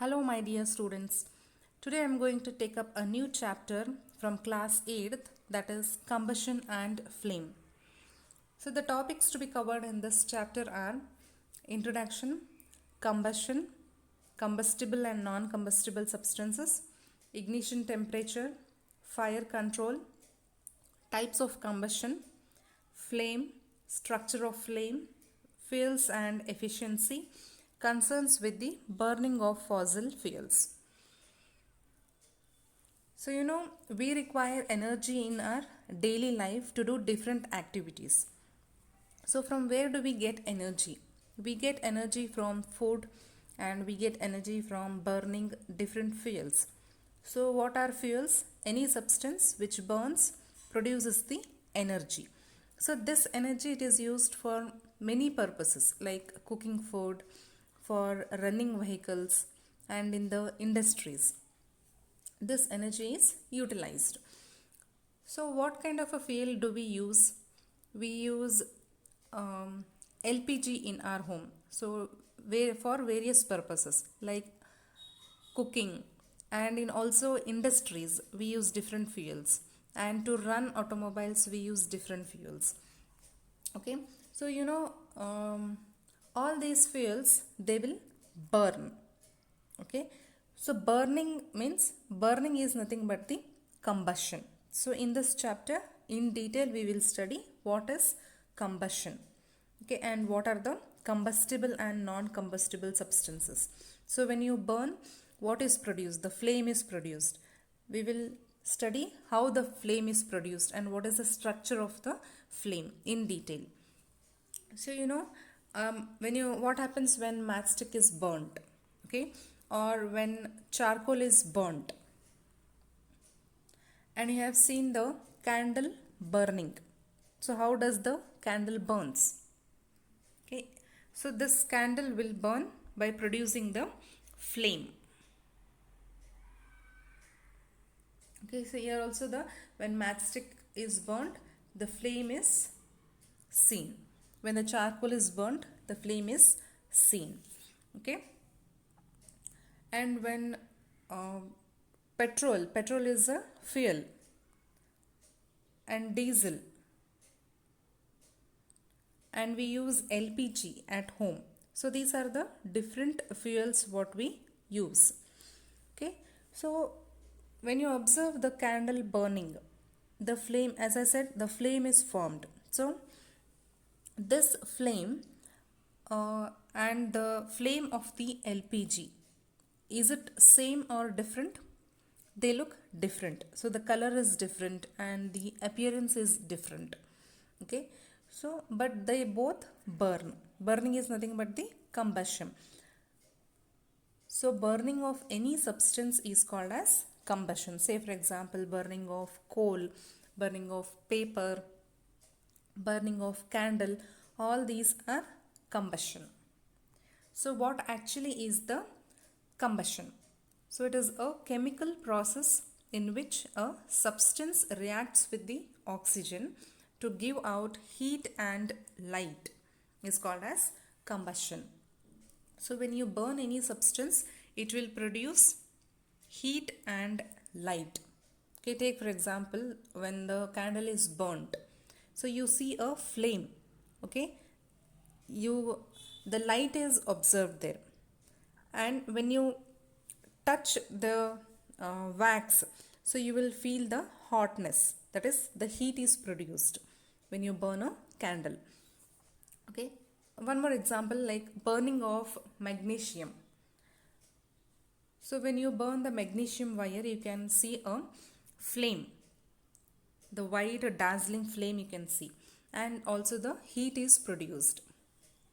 Hello, my dear students. Today I am going to take up a new chapter from class 8th, that is combustion and flame. So, the topics to be covered in this chapter are introduction, combustion, combustible and non combustible substances, ignition temperature, fire control, types of combustion, flame, structure of flame, fuels and efficiency, concerns with the burning of fossil fuels. So, we require energy in our daily life to do different activities. So, from where do we get energy? We get energy from food and we get energy from burning different fuels. So, what are fuels? Any substance which burns produces the energy. So, this energy it is used for many purposes like cooking food, for running vehicles, and in the industries. This energy is utilized. So, what kind of a fuel do we use? We use LPG in our home. So, for various purposes like cooking, and in also industries we use different fuels, and to run automobiles we use different fuels. Okay, so all these fuels they will burn. Okay, so burning is nothing but the combustion. So in this chapter in detail we will study what is combustion, okay, and what are the combustible and non-combustible substances. So when you burn, what is produced? The flame is produced. We will study how the flame is produced and what is the structure of the flame in detail. So what happens when matchstick is burnt, okay, or when charcoal is burnt, and you have seen the candle burning. So how does the candle burns? Okay, so this candle will burn by producing the flame. Okay, so here also when matchstick is burnt, the flame is seen. When the charcoal is burnt, the flame is seen. Okay, and when petrol is a fuel, and diesel, and we use LPG at home. So these are the different fuels what we use. Okay, so when you observe the candle burning, the flame, as I said, the flame is formed. So this flame and the flame of the LPG, is it same or different? They look different. So the color is different and the appearance is different. Okay, so but they both burn. Burning is nothing but the combustion. So burning of any substance is called as combustion. Say for example, burning of coal, burning of paper, burning of candle, all these are combustion. So what actually is the combustion? So it is a chemical process in which a substance reacts with the oxygen to give out heat and light, is called as combustion. So when you burn any substance, it will produce heat and light. Okay, take for example, when the candle is burnt, so you see a flame. Okay, the light is observed there, and when you touch the wax, so you will feel the hotness, that is the heat is produced when you burn a candle. Okay, one more example like burning of magnesium. So when you burn the magnesium wire, you can see a flame, the white dazzling flame you can see, and also the heat is produced.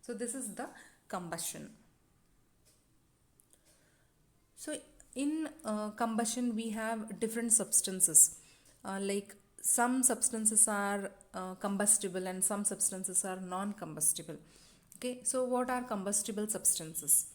So this is the combustion. So in combustion we have different substances, like some substances are combustible and some substances are non-combustible. Okay, so what are combustible substances?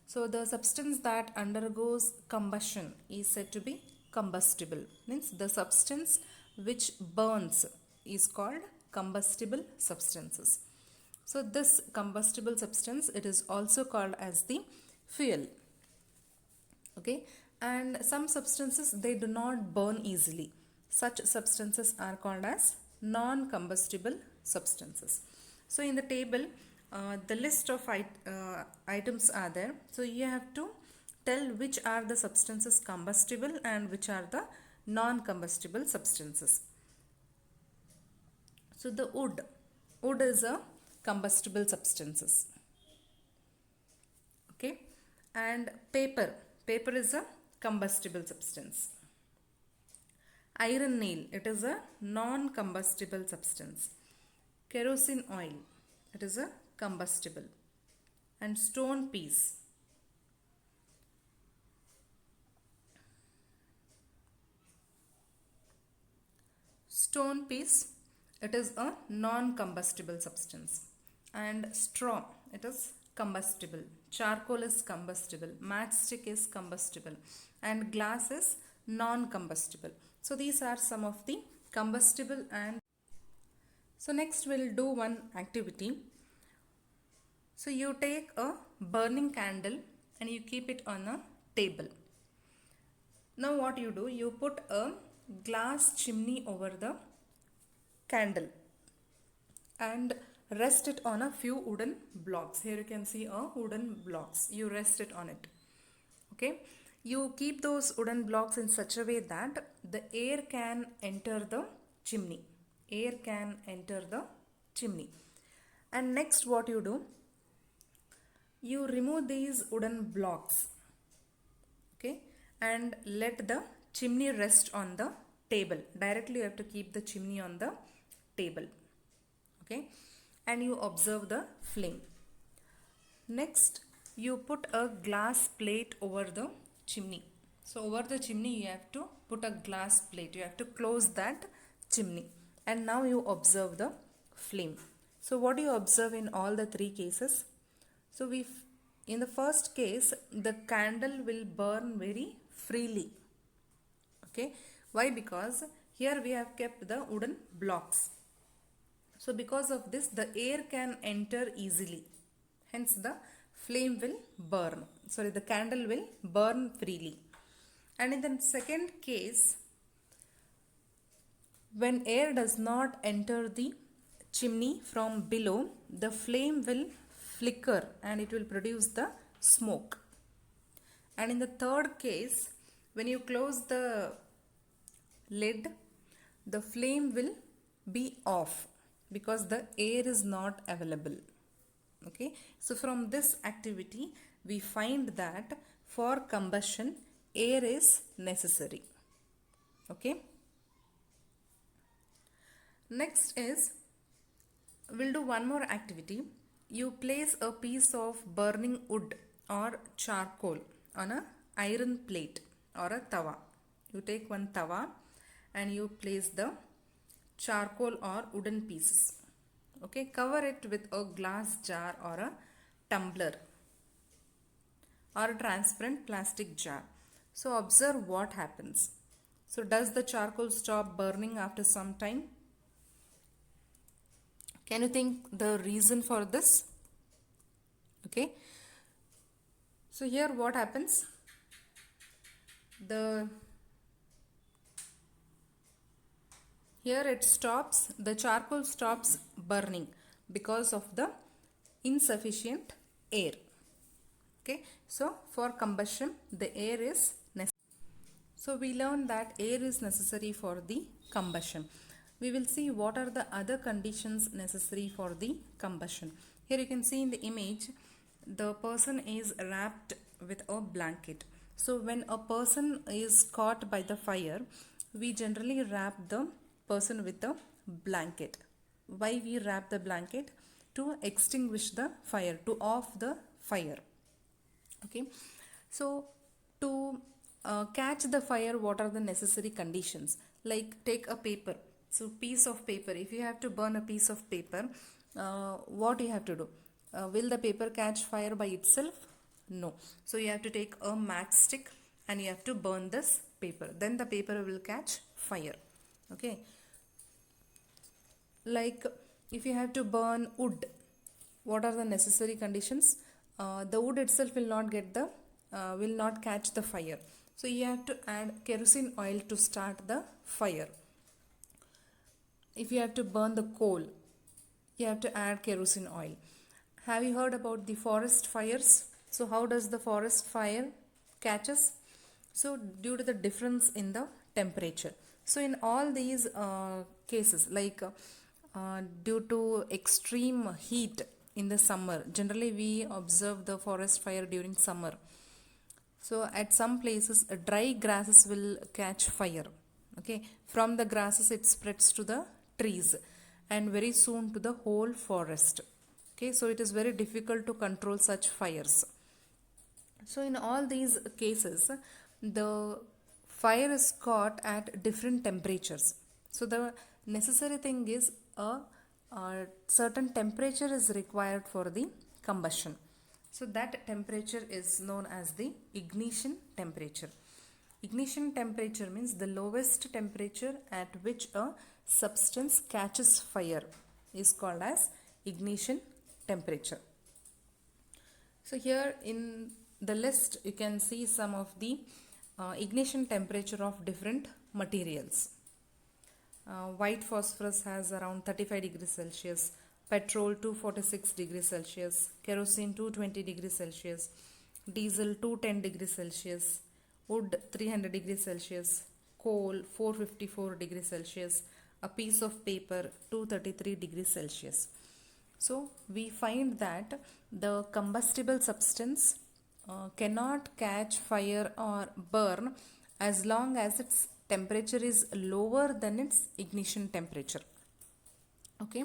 So the substance that undergoes combustion is said to be combustible. Means the substance which burns is called combustible substances. So this combustible substance, it is also called as the fuel. Okay, and some substances they do not burn easily. Such substances are called as non-combustible substances. So in the table, the list of items are there. So you have to tell which are the substances combustible and which are the non-combustible substances. So the wood is a combustible substances. Okay, and paper is a combustible substance. Iron nail, it is a non-combustible substance. Kerosene oil, it is a combustible. And stone piece, it is a non-combustible substance. And straw, it is combustible. Charcoal is combustible. Matchstick is combustible. And glass is non-combustible. So these are some of the combustible. And so next we'll do one activity. So you take a burning candle and you keep it on a table. Now what you do, you put a glass chimney over the candle and rest it on a few wooden blocks. Here you can see a wooden blocks. You rest it on it. Okay. You keep those wooden blocks in such a way that the air can enter the chimney. Air can enter the chimney. And next what you do, you remove these wooden blocks. Okay. And let the chimney rest on the table. Directly you have to keep the chimney on the table. Okay. And you observe the flame. Next, you put a glass plate over the chimney. So over the chimney you have to put a glass plate. You have to close that chimney. And now you observe the flame. So what do you observe in all the three cases? So in the first case, the candle will burn very freely. Okay. Why? Because here we have kept the wooden blocks. So because of this, the air can enter easily. Hence the flame will burn. Sorry, the candle will burn freely. And in the second case, when air does not enter the chimney from below, the flame will flicker and it will produce the smoke. And in the third case, when you close the lid, the flame will be off because the air is not available. Okay, so from this activity we find that for combustion air is necessary. Okay, next is we'll do one more activity. You place a piece of burning wood or charcoal on a iron plate or a tawa. You take one tawa and you place the charcoal or wooden pieces. Okay, cover it with a glass jar or a tumbler or a transparent plastic jar. So observe what happens. So does the charcoal stop burning after some time? Can you think the reason for this? Okay, so here what happens? Here it stops, the charcoal stops burning because of the insufficient air. Okay, so for combustion the air is necessary. So we learned that air is necessary for the combustion. We will see what are the other conditions necessary for the combustion. Here you can see in the image, the person is wrapped with a blanket. So when a person is caught by the fire, we generally wrap the person with a blanket. Why we wrap the blanket? To extinguish the fire, to off the fire. Okay, so to catch the fire, what are the necessary conditions? Like take a paper. So piece of paper, if you have to burn a piece of paper, what you have to do? Will the paper catch fire by itself? No. So you have to take a matchstick and you have to burn this paper. Then the paper will catch fire. Okay. Like if you have to burn wood, what are the necessary conditions? The wood itself will not get the will not catch the fire. So you have to add kerosene oil to start the fire. If you have to burn the coal, you have to add kerosene oil. Have you heard about the forest fires? So how does the forest fire catches? So due to the difference in the temperature. So in all these cases, like due to extreme heat in the summer, generally we observe the forest fire during summer. So at some places dry grasses will catch fire. Okay, from the grasses it spreads to the trees and very soon to the whole forest. Okay, so it is very difficult to control such fires. So in all these cases the fire is caught at different temperatures. So the necessary thing is a certain temperature is required for the combustion. So that temperature is known as the ignition temperature. Ignition temperature means the lowest temperature at which a substance catches fire is called as ignition temperature. So here in the list you can see some of the ignition temperature of different materials. White phosphorus has around 35 degrees Celsius, petrol 246 degrees Celsius, kerosene 220 degrees Celsius, diesel 210 degrees Celsius, wood 300 degrees Celsius, coal 454 degrees Celsius, a piece of paper 233 degrees Celsius. So we find that the combustible substance cannot catch fire or burn as long as its temperature is lower than its ignition temperature. Okay,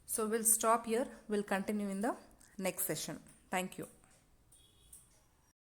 so we'll stop here. We'll continue in the next session. Thank you.